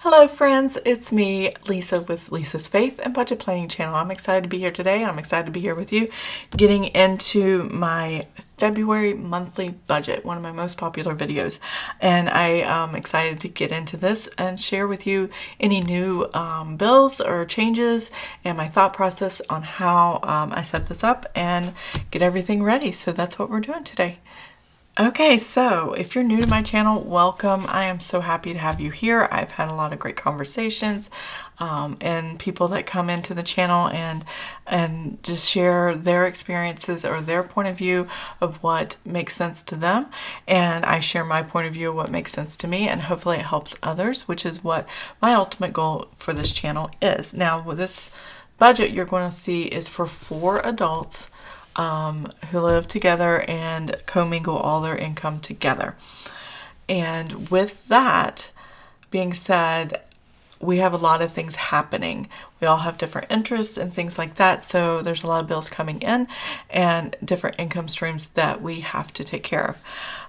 Hello friends, it's me, Lisa with Lisa's Faith and Budget Planning channel. I'm excited to be here today. I'm excited to be here with you, getting into my February monthly budget, one of my most popular videos. And I am excited to get into this and share with you any new bills or changes and my thought process on how I set this up and get everything ready. So that's what we're doing today. Okay, so if you're new to my channel, welcome. I am so happy to have you here. I've had a lot of great conversations and people that come into the channel and just share their experiences or their point of view of what makes sense to them. And I share my point of view of what makes sense to me, and hopefully it helps others, which is what my ultimate goal for this channel is. Now, with this budget you're going to see is for 4 adults who live together and commingle all their income together. And with that being said, we have a lot of things happening. We all have different interests and things like that. So there's a lot of bills coming in and different income streams that we have to take care of.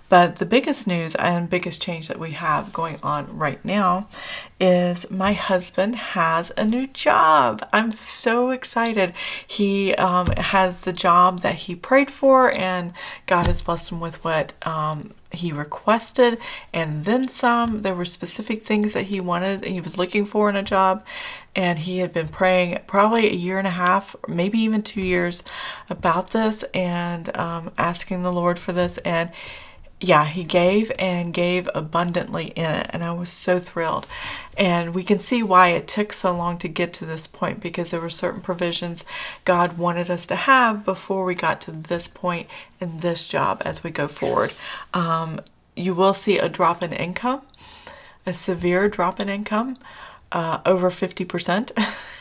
But the biggest news and biggest change that we have going on right now is my husband has a new job. I'm so excited. He has the job that he prayed for, and God has blessed him with what he requested and then some. There were specific things that he wanted, he was looking for in a job, and he had been praying probably a year and a half, maybe even 2 years about this, and asking the Lord for this. And yeah, he gave and gave abundantly in it, and I was so thrilled. And we can see why it took so long to get to this point, because there were certain provisions God wanted us to have before we got to this point in this job as we go forward. You will see a drop in income, a severe drop in income, over 50%,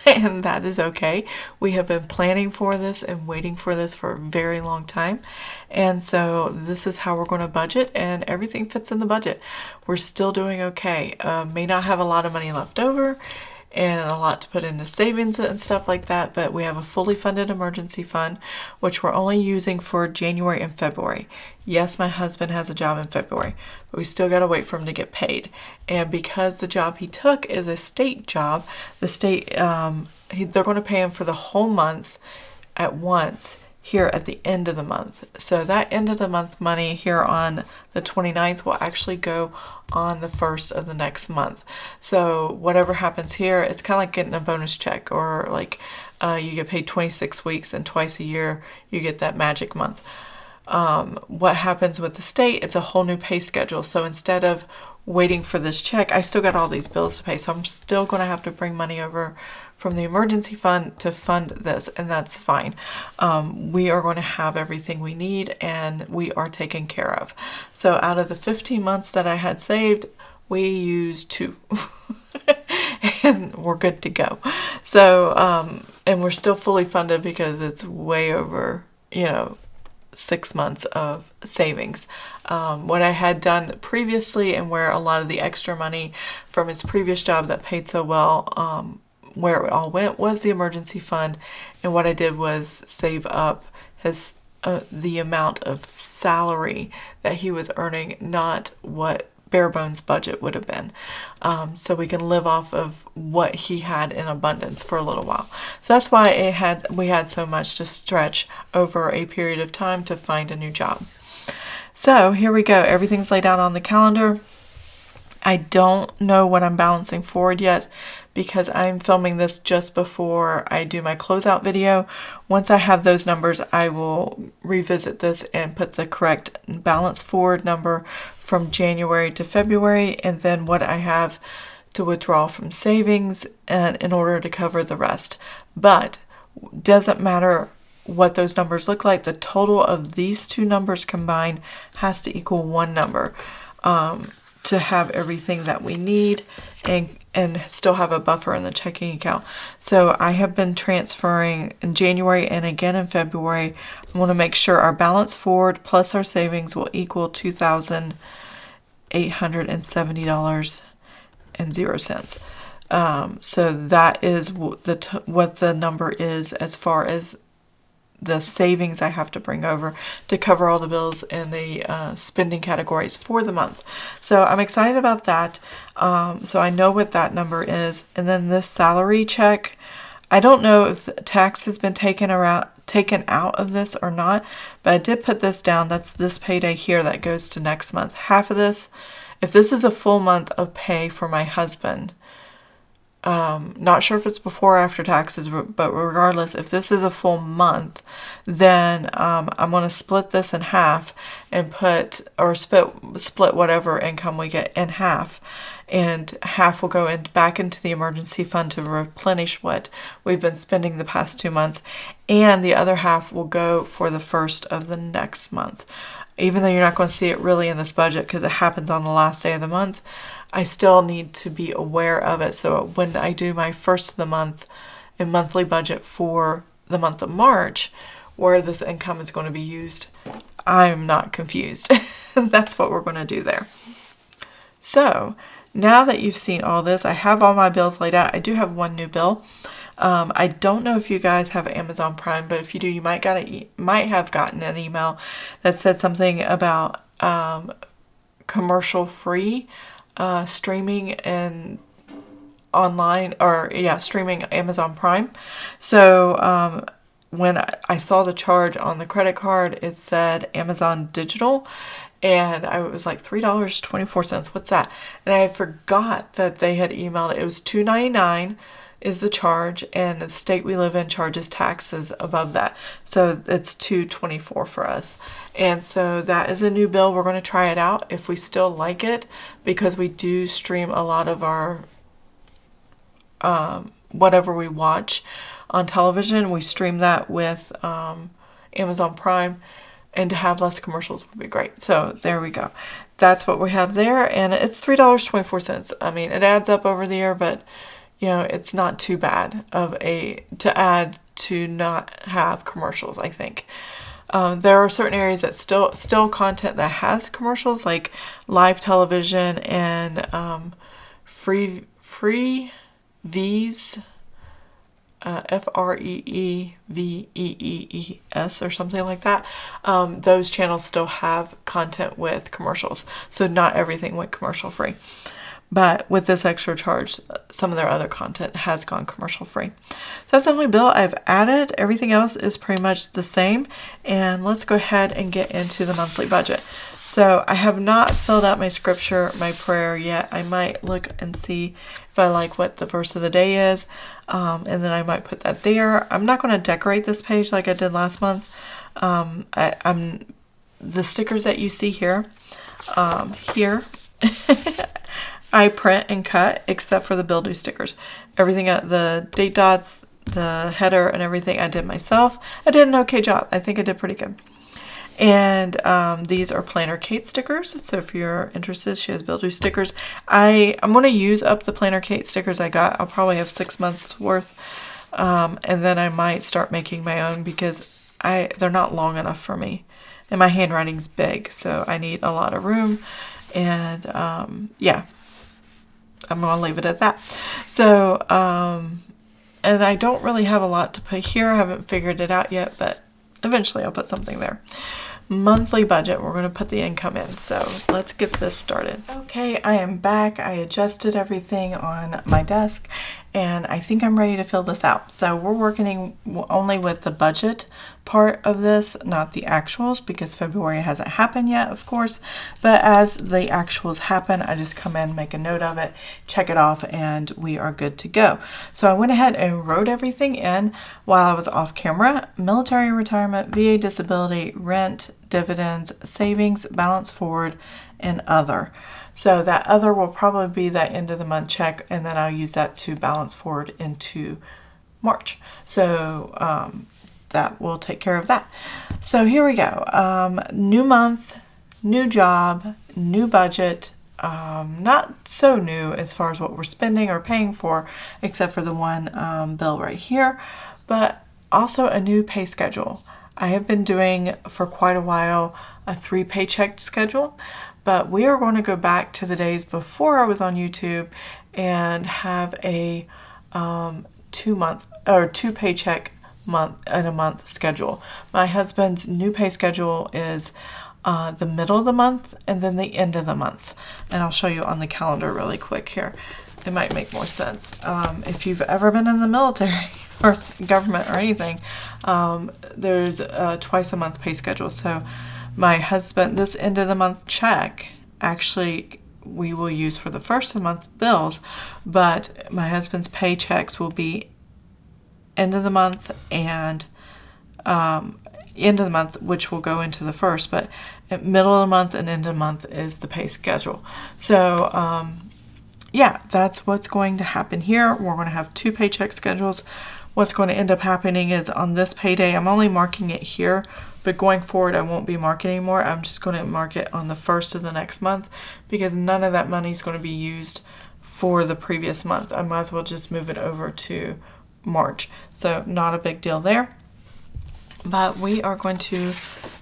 and that is okay. We have been planning for this and waiting for this for a very long time, and so this is how we're going to budget, and everything fits in the budget. We're still doing okay. May not have a lot of money left over and a lot to put into savings and stuff like that, but we have a fully funded emergency fund, which we're only using for January and February. Yes, my husband has a job in February, but we still got to wait for him to get paid. And because the job he took is a state job, the state, they're going to pay him for the whole month at once here at the end of the month. So that end of the month money here on the 29th will actually go on the 1st of the next month. So whatever happens here, it's kind of like getting a bonus check, or like you get paid 26 weeks and twice a year you get that magic month. What happens with the state, it's a whole new pay schedule. So instead of waiting for this check, I still got all these bills to pay. So I'm still going to have to bring money over from the emergency fund to fund this, and that's fine. We are going to have everything we need, and we are taken care of. So out of the 15 months that I had saved, we used 2 and we're good to go. So and we're still fully funded because it's way over 6 months of savings. What I had done previously, and where a lot of the extra money from his previous job that paid so well, where it all went was the emergency fund. And what I did was save up his the amount of salary that he was earning, not what bare bones budget would have been, so we can live off of what he had in abundance for a little while. So that's why we had so much to stretch over a period of time to find a new job. So here we go. Everything's laid out on the calendar. I don't know what I'm balancing forward yet, because I'm filming this just before I do my closeout video. Once I have those numbers, I will revisit this and put the correct balance forward number from January to February, and then what I have to withdraw from savings and in order to cover the rest. But doesn't matter what those numbers look like. The total of these 2 numbers combined has to equal 1 number to have everything that we need and still have a buffer in the checking account. So I have been transferring in January and again in February. I want to make sure our balance forward plus our savings will equal $2,870.00. So that is what the number is as far as the savings I have to bring over to cover all the bills and the spending categories for the month. So I'm excited about that. So I know what that number is. And then this salary check, I don't know if the tax has been taken out of this or not, but I did put this down. That's this payday here that goes to next month. Half of this, if this is a full month of pay for my husband, not sure if it's before or after taxes, but regardless, if this is a full month, then I'm going to split this in half and split whatever income we get in half. And half will go back into the emergency fund to replenish what we've been spending the past 2 months. And the other half will go for the first of the next month. Even though you're not going to see it really in this budget because it happens on the last day of the month, I still need to be aware of it. So when I do my first of the month and monthly budget for the month of March, where this income is going to be used, I'm not confused. That's what we're going to do there. So now that you've seen all this, I have all my bills laid out. I do have one new bill. I don't know if you guys have Amazon Prime, but if you do, you might have gotten an email that said something about commercial-free streaming and online, streaming Amazon Prime. So when I saw the charge on the credit card, it said Amazon Digital, and I was like $3.24. What's that? And I forgot that they had emailed it. It was $2.99 is the charge, and the state we live in charges taxes above that. So it's $2.24 for us. And so that is a new bill. We're going to try it out if we still like it, because we do stream a lot of our whatever we watch on television. We stream that with Amazon Prime, and to have less commercials would be great. So there we go. That's what we have there, and it's $3.24. I mean, it adds up over the year, but it's not too bad to add to not have commercials, I think. There are certain areas that still content that has commercials, like live television and free V's, FREEVEEES or something like that. Those channels still have content with commercials, so not everything went commercial free. But with this extra charge, some of their other content has gone commercial free. So that's the only bill I've added. Everything else is pretty much the same. And let's go ahead and get into the monthly budget. So I have not filled out my scripture, my prayer yet. I might look and see if I like what the verse of the day is. And then I might put that there. I'm not going to decorate this page like I did last month. The stickers that you see here, I print and cut, except for the bill due stickers. Everything, the date dots, the header, and everything I did myself. I did an okay job. I think I did pretty good. And these are Planner Kate stickers. So if you're interested, she has bill due stickers. I'm going to use up the Planner Kate stickers I got. I'll probably have 6 months worth. And then I might start making my own, because they're not long enough for me. And my handwriting's big, so I need a lot of room. And yeah. I'm going to leave it at that. So, and I don't really have a lot to put here. I haven't figured it out yet, but eventually I'll put something there. Monthly budget, we're going to put the income in. So let's get this started. Okay, I am back. I adjusted everything on my desk, and I think I'm ready to fill this out. So we're working only with the budget part of this, not the actuals, because February hasn't happened yet, of course. But as the actuals happen, I just come in, make a note of it, check it off, and we are good to go. So I went ahead and wrote everything in while I was off camera: military retirement, VA disability, rent, dividends, savings, balance forward, and other. So that other will probably be that end of the month check, and then I'll use that to balance forward into March. So that will take care of that. So here we go. New month, new job, new budget. Not so new as far as what we're spending or paying for, except for the one bill right here, but also a new pay schedule. I have been doing for quite a while a 3 paycheck schedule, but we are going to go back to the days before I was on YouTube and have a 2 paycheck month schedule. My husband's new pay schedule is the middle of the month and then the end of the month. And I'll show you on the calendar really quick here. It might make more sense. If you've ever been in the military or government or anything, there's a twice a month pay schedule. So my husband, this end of the month check, actually we will use for the first of the month bills, but my husband's paychecks will be end of the month and end of the month, which will go into the first, but at middle of the month and end of the month is the pay schedule. So yeah, that's what's going to happen here. We're going to have 2 paycheck schedules. What's going to end up happening is on this payday, I'm only marking it here, but going forward I won't be marking anymore. I'm just going to mark it on the first of the next month because none of that money is going to be used for the previous month. I might as well just move it over to March. So not a big deal there. But we are going to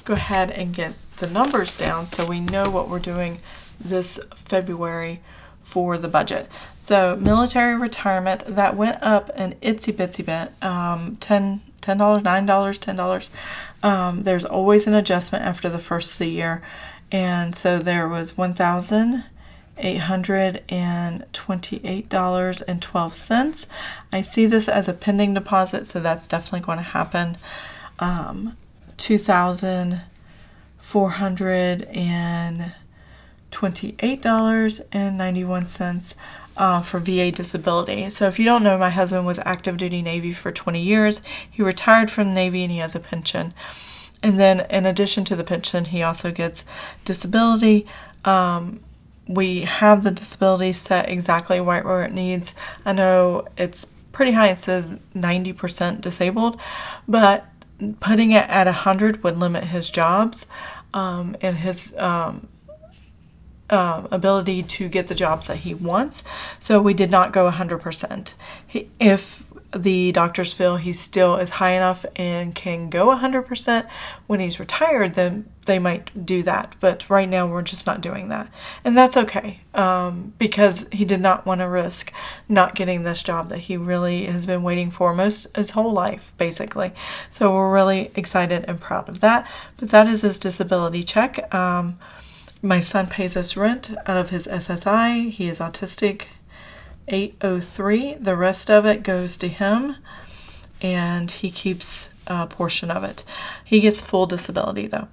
go ahead and get the numbers down so we know what we're doing this February for the budget. So military retirement, that went up an itsy bitsy bit, $10, $9, $10. There's always an adjustment after the first of the year. And so there was $1,828.12. I see this as a pending deposit, so that's definitely going to happen. $2,428.91 for VA disability. So if you don't know, my husband was active duty Navy for 20 years. He retired from the Navy and he has a pension. And then in addition to the pension, he also gets disability. We have the disability set exactly right where it needs. I know it's pretty high. It says 90% disabled, but putting it at 100 would limit his jobs and his ability to get the jobs that he wants. So we did not go 100%. If the doctors feel he still is high enough and can go 100% when he's retired, then they might do that. But right now we're just not doing that. And that's okay, because he did not want to risk not getting this job that he really has been waiting for most his whole life, basically. So we're really excited and proud of that. But that is his disability check. My son pays us rent out of his SSI. He is autistic. $803. The rest of it goes to him, and he keeps a portion of it. He gets full disability though.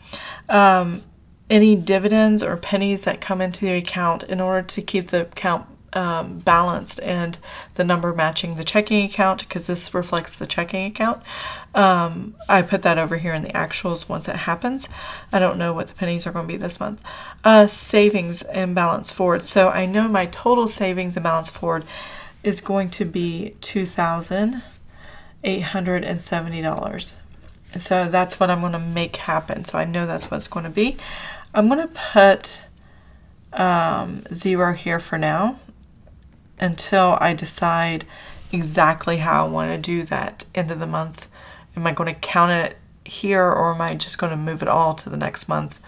Any dividends or pennies that come into the account, in order to keep the account balanced and the number matching the checking account, because this reflects the checking account, I put that over here in the actuals once it happens. I don't know what the pennies are going to be this month. Savings and balance forward. So I know my total savings and balance forward is going to be $2,870. So that's what I'm going to make happen. So I know that's what it's going to be. I'm going to put 0 here for now until I decide exactly how I want to do that end of the month. Am I going to count it here, or am I just going to move it all to the next month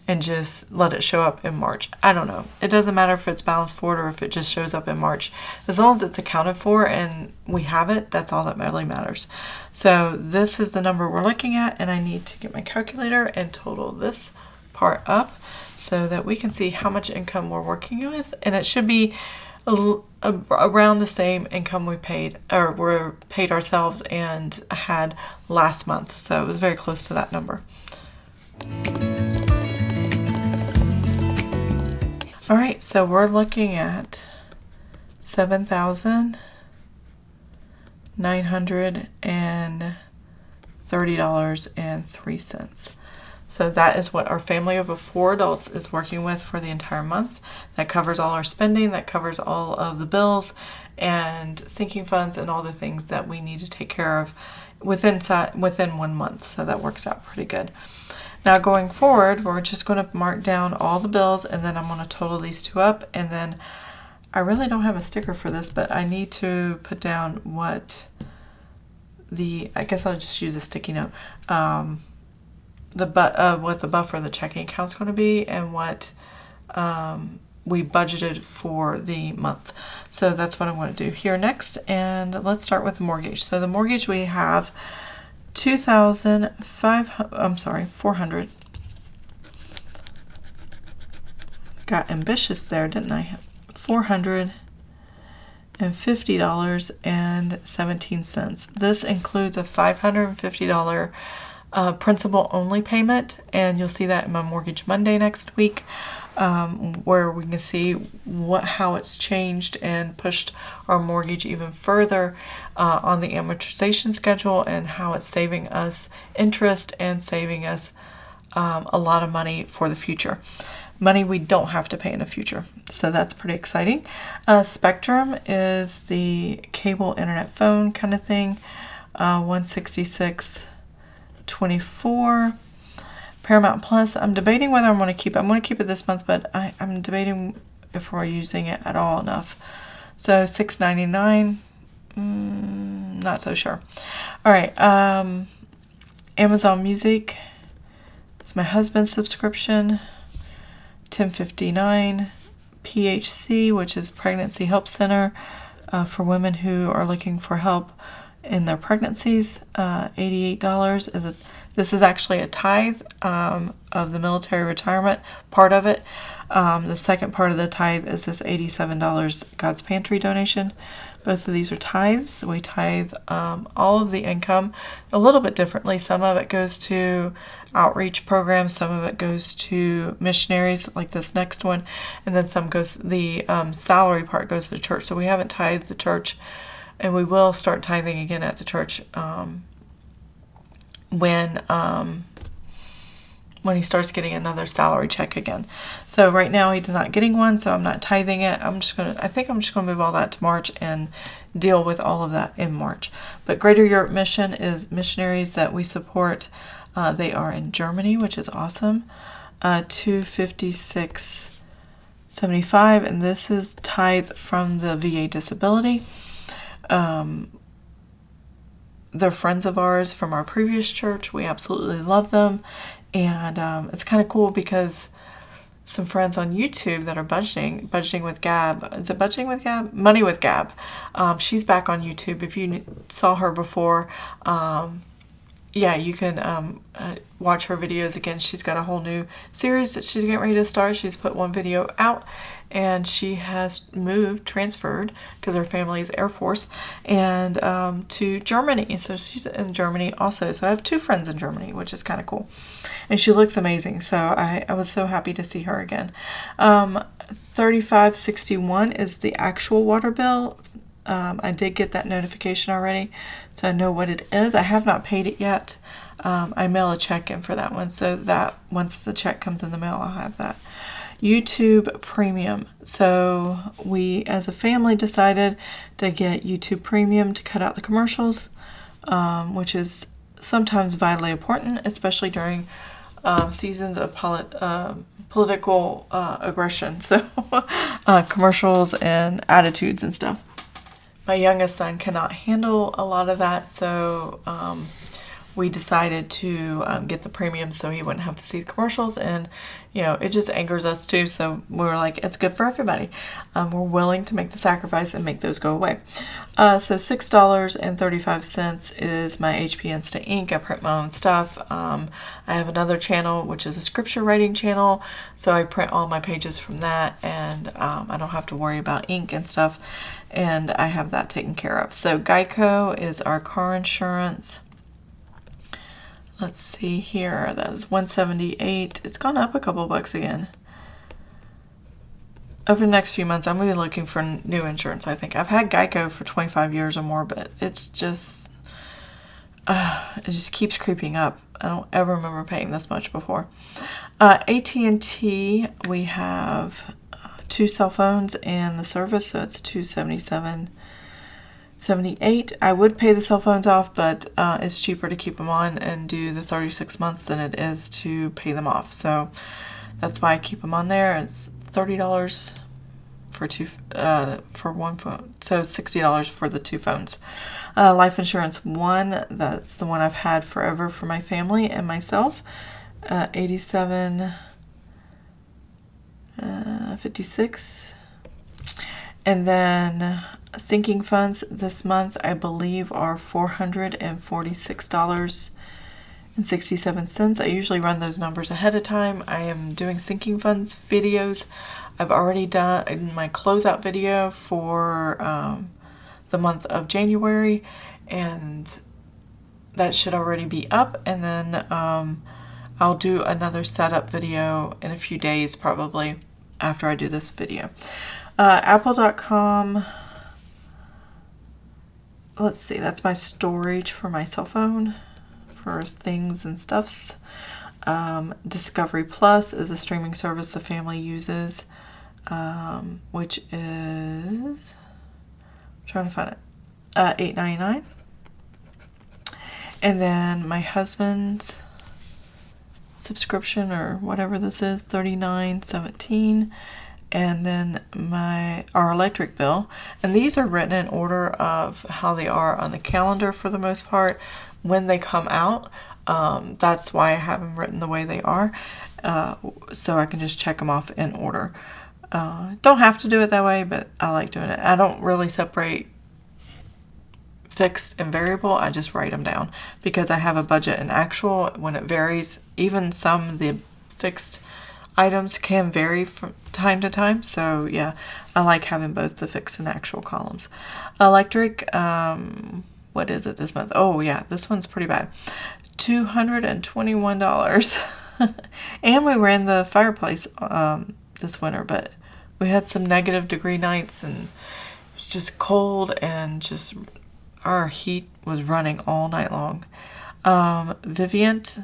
and just let it show up in March? I don't know. It doesn't matter if it's balanced forward or if it just shows up in March. As long as it's accounted for and we have it, that's all that really matters. So this is the number we're looking at, and I need to get my calculator and total this part up so that we can see how much income we're working with. And it should be around the same income we paid, or were paid ourselves and had last month. So it was very close to that number. All right, so we're looking at $7,930.03. So that is what our family of 4 adults is working with for the entire month. That covers all our spending, that covers all of the bills and sinking funds and all the things that we need to take care of within 1 month. So that works out pretty good. Now going forward, we're just going to mark down all the bills, and then I'm going to total these 2 up. And then I really don't have a sticker for this, but I need to put down what I guess I'll just use a sticky note. What the buffer of the checking account is going to be, and what we budgeted for the month. So that's what I'm going to do here next. And let's start with the mortgage. So the mortgage, we have 400. Got ambitious there, didn't I? $450.17. This includes a $550 principal only payment, and you'll see that in my Mortgage Monday next week, where we can see how it's changed and pushed our mortgage even further on the amortization schedule, and how it's saving us interest and saving us a lot of money for the future. Money we don't have to pay in the future. So that's pretty exciting. Spectrum is the cable internet phone kind of thing. $166.24. Paramount Plus, I'm debating whether I'm going to keep it. I'm going to keep it this month, but I'm debating if we're using it at all enough. So $6.99. Not so sure. All right. Amazon Music. It's my husband's subscription. $10.59. PHC, which is Pregnancy Help Center for women who are looking for help in their pregnancies. $88. This is actually a tithe of the military retirement part of it. The second part of the tithe is this $87 God's Pantry donation. Both of these are tithes. We tithe all of the income a little bit differently. Some of it goes to outreach programs, some of it goes to missionaries, like this next one, and then some goes, the salary part goes to the church. So we haven't tithed the church, and we will start tithing again at the church when he starts getting another salary check again. So right now he's not getting one, so I'm not tithing it. I think I'm just gonna move all that to March and deal with all of that in March. But Greater Europe Mission is missionaries that we support. They are in Germany, which is awesome. $256.75, and this is tithe from the VA disability. They're friends of ours from our previous church. We absolutely love them. And it's kind of cool because some friends on YouTube that are budgeting with Gab. Is it budgeting with Gab? Money with Gab. She's back on YouTube. If you saw her before, yeah, you can watch her videos again. She's got a whole new series that she's getting ready to start. She's put one video out, and she has transferred, because her family is Air Force, and to Germany. So she's in Germany also. So I have two friends in Germany, which is kind of cool. And she looks amazing. So I was so happy to see her again. $35.61 is the actual water bill. I did get that notification already, so I know what it is. I have not paid it yet. I mail a check in for that one, so that once the check comes in the mail, I'll have that. YouTube Premium. So we, as a family, decided to get YouTube Premium to cut out the commercials, which is sometimes vitally important, especially during seasons of political aggression. So commercials and attitudes and stuff. My youngest son cannot handle a lot of that, so we decided to get the premium so he wouldn't have to see the commercials, and it just angers us too, so we were like, it's good for everybody. We're willing to make the sacrifice and make those go away. So $6.35 is my HP Instant Ink. I print my own stuff. I have another channel, which is a scripture writing channel, so I print all my pages from that, and I don't have to worry about ink and stuff, and I have that taken care of. So Geico is our car insurance. Let's see here, that is $178. It's gone up a couple bucks again. Over the next few months, I'm going to be looking for new insurance, I think. I've had Geico for 25 years or more, but it just keeps creeping up. I don't ever remember paying this much before. AT&T, we have 2 cell phones and the service, so it's $277.78. I would pay the cell phones off, but it's cheaper to keep them on and do the 36 months than it is to pay them off. So that's why I keep them on there. It's $30 for one phone, so $60 for the 2 phones. Life Insurance One, that's the one I've had forever for my family and myself. $87.56. And then sinking funds this month, I believe, are $446.67. I usually run those numbers ahead of time. I am doing sinking funds videos. I've already done my closeout video for the month of January, and that should already be up. And then I'll do another setup video in a few days, probably after I do this video. Apple.com, let's see, that's my storage for my cell phone for things and stuffs. Discovery Plus is a streaming service the family uses, which is, I'm trying to find it, $8.99. And then my husband's subscription, or whatever this is, $39.17. And then our electric bill, and these are written in order of how they are on the calendar for the most part when they come out. That's why I have them written the way they are, so I can just check them off in order. Don't have to do it that way, but I like doing it. I don't really separate fixed and variable. I just write them down because I have a budget and actual. When it varies, even some of the fixed items can vary from time to time. So yeah, I like having both the fixed and actual columns. Electric, what is it this month? Oh yeah, this one's pretty bad. $221. And we ran the fireplace this winter, but we had some negative degree nights and it was just cold, and just our heat was running all night long. Vivint,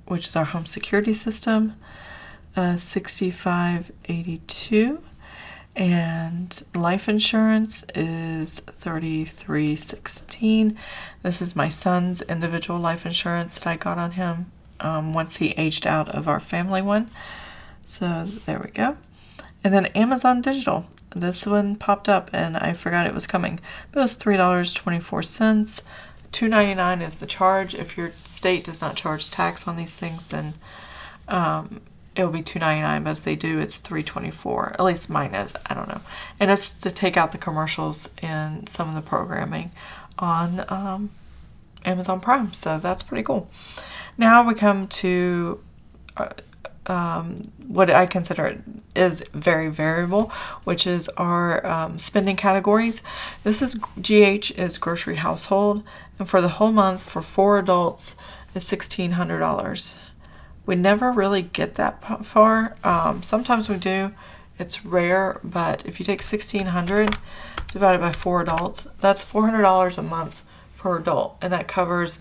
which is our home security system, $65.82, and life insurance is $33.16. This is my son's individual life insurance that I got on him once he aged out of our family one. So there we go. And then Amazon Digital. This one popped up and I forgot it was coming, but it was $3.24. $2.99 is the charge. If your state does not charge tax on these things, then it'll be $2.99, but if they do, it's $3.24. At least mine is. I don't know. And it's to take out the commercials and some of the programming on Amazon Prime. So that's pretty cool. Now we come to what I consider is very variable, which is our spending categories. This is GH is grocery household, and for the whole month for 4 adults is $1,600. We never really get that far. Sometimes we do. It's rare, but if you take $1,600 divided by 4 adults, that's $400 a month per adult, and that covers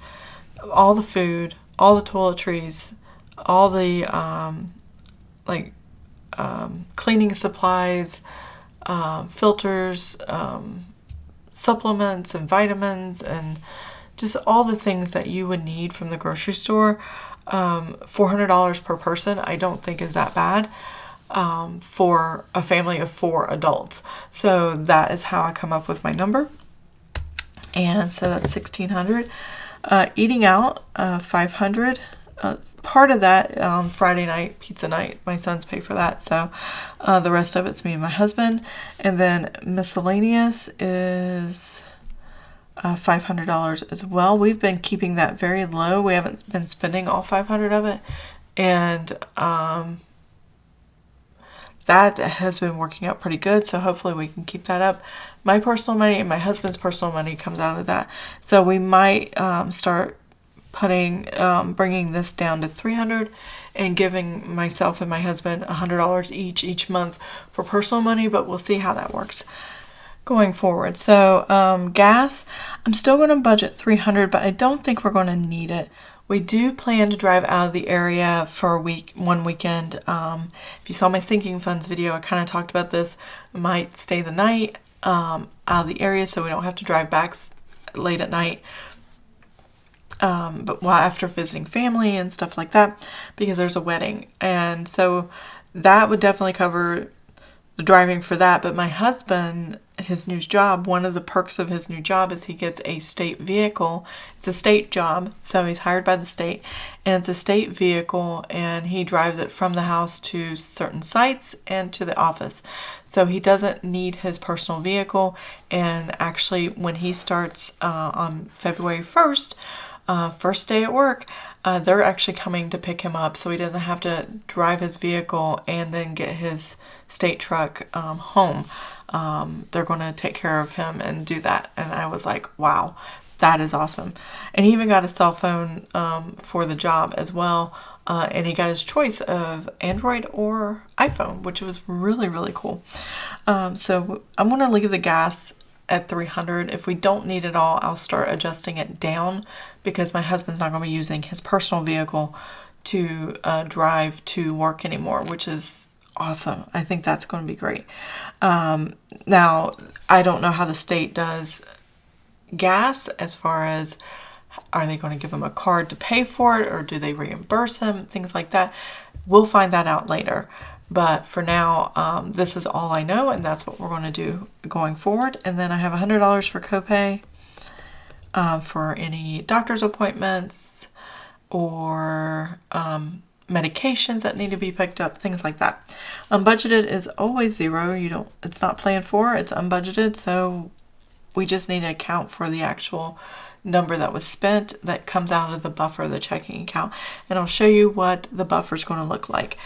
all the food, all the toiletries, all the cleaning supplies, filters, supplements and vitamins, and just all the things that you would need from the grocery store. $400 per person I don't think is that bad for a family of 4 adults. So that is how I come up with my number. And so that's $1,600. Eating out, $500. Part of that Friday night, pizza night, my sons pay for that. So the rest of it's me and my husband. And then miscellaneous is $500 as well. We've been keeping that very low. We haven't been spending all $500 of it. And that has been working out pretty good. So hopefully we can keep that up. My personal money and my husband's personal money comes out of that. So we might start bringing this down to $300 and giving myself and my husband $100 each month for personal money, but we'll see how that works going forward. So gas, I'm still going to budget $300, but I don't think we're going to need it. We do plan to drive out of the area for one weekend. If you saw my sinking funds video, I kind of talked about this. We might stay the night out of the area so we don't have to drive back late at night. But after visiting family and stuff like that, because there's a wedding. And so that would definitely cover driving for that. But my husband, his new job, one of the perks of his new job is he gets a state vehicle. It's a state job, so he's hired by the state, and it's a state vehicle, and he drives it from the house to certain sites and to the office. So he doesn't need his personal vehicle. And actually, when he starts on February 1st, first day at work, they're actually coming to pick him up, so he doesn't have to drive his vehicle and then get his state truck home. They're going to take care of him and do that. And I was like, wow, that is awesome. And he even got a cell phone for the job as well. And he got his choice of Android or iPhone, which was really, really cool. So I'm going to leave the gas at 300. If we don't need it all, I'll start adjusting it down, because my husband's not going to be using his personal vehicle to drive to work anymore, which is awesome. I think that's going to be great. Now, I don't know how the state does gas as far as, are they going to give him a card to pay for it, or do they reimburse him, things like that. We'll find that out later. But for now, this is all I know, and that's what we're going to do going forward. And then I have $100 for copay for any doctor's appointments or medications that need to be picked up, things like that. Unbudgeted is always zero. It's not planned for, it's unbudgeted, so we just need to account for the actual number that was spent that comes out of the buffer of the checking account. And I'll show you what the buffer is going to look like.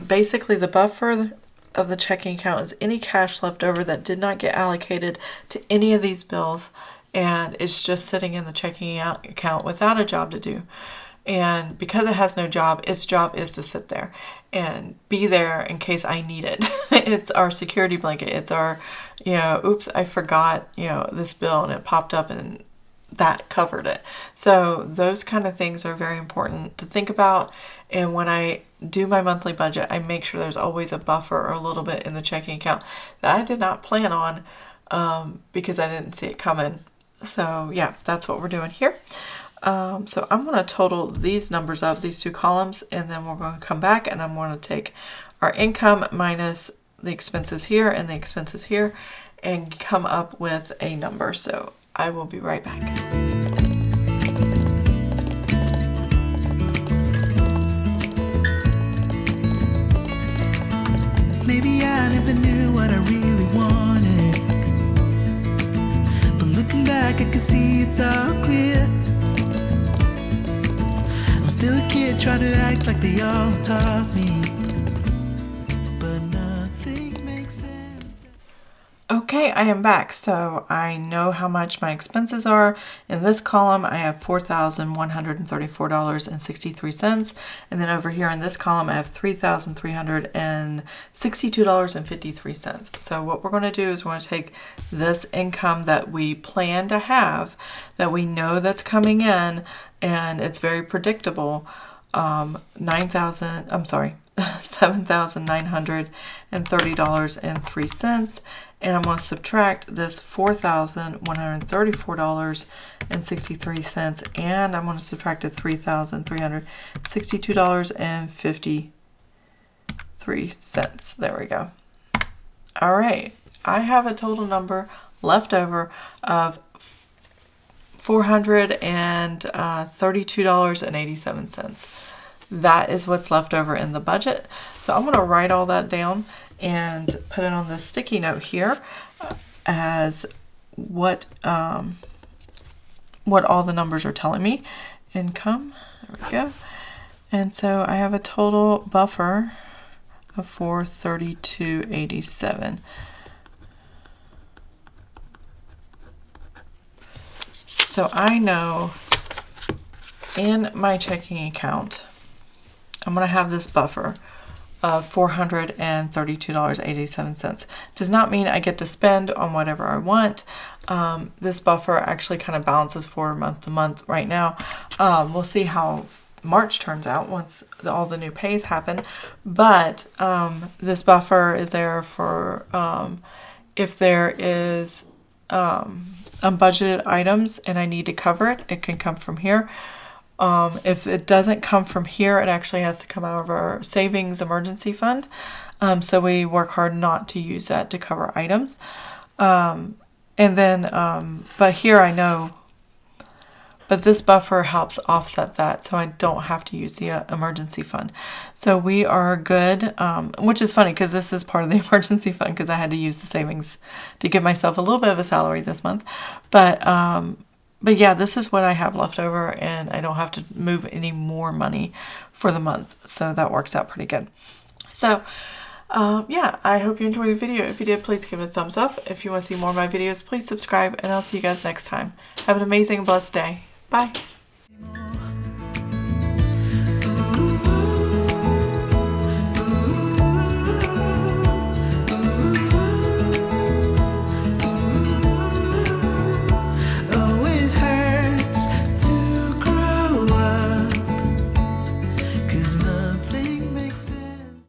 Basically, the buffer of the checking account is any cash left over that did not get allocated to any of these bills, and it's just sitting in the checking account without a job to do. And because it has no job, its job is to sit there and be there in case I need it. It's our security blanket. It's our, oops, I forgot, this bill, and it popped up and that covered it. So those kind of things are very important to think about. And when I do my monthly budget, I make sure there's always a buffer or a little bit in the checking account that I did not plan on because I didn't see it coming. So yeah, that's what we're doing here. So I'm going to total these numbers up, these two columns, and then we're going to come back and I'm going to take our income minus the expenses here and the expenses here and come up with a number. So I will be right back. Maybe I never knew what I really wanted, but looking back I can see it's all clear. I'm still a kid trying to act like they all taught me, but nothing makes sense. Okay, I am back. So I know how much my expenses are. In this column, I have $4,134.63. And then over here in this column, I have $3,362.53. So what we're going to do is we're going to take this income that we plan to have, that we know that's coming in, and it's very predictable, $7,930.03. And I'm going to subtract this $4,134.63, and I'm going to subtract the $3,362.53. There we go. All right, I have a total number left over of $432.87. That is what's left over in the budget. So I'm going to write all that down and put it on the sticky note here as what all the numbers are telling me. Income, there we go. And so I have a total buffer of $432.87. So I know in my checking account, I'm going to have this buffer of $432.87. Does not mean I get to spend on whatever I want. This buffer actually kind of balances forward month to month right now. We'll see how March turns out once all the new pays happen. But this buffer is there for if there is unbudgeted items and I need to cover it, it can come from here. If it doesn't come from here, it actually has to come out of our savings emergency fund. So we work hard not to use that to cover items. And then, but here I know, but this buffer helps offset that, so I don't have to use the emergency fund. So we are good, which is funny because this is part of the emergency fund because I had to use the savings to give myself a little bit of a salary this month. But yeah, this is what I have left over, and I don't have to move any more money for the month. So that works out pretty good. So yeah, I hope you enjoyed the video. If you did, please give it a thumbs up. If you want to see more of my videos, please subscribe, and I'll see you guys next time. Have an amazing, blessed day. Bye.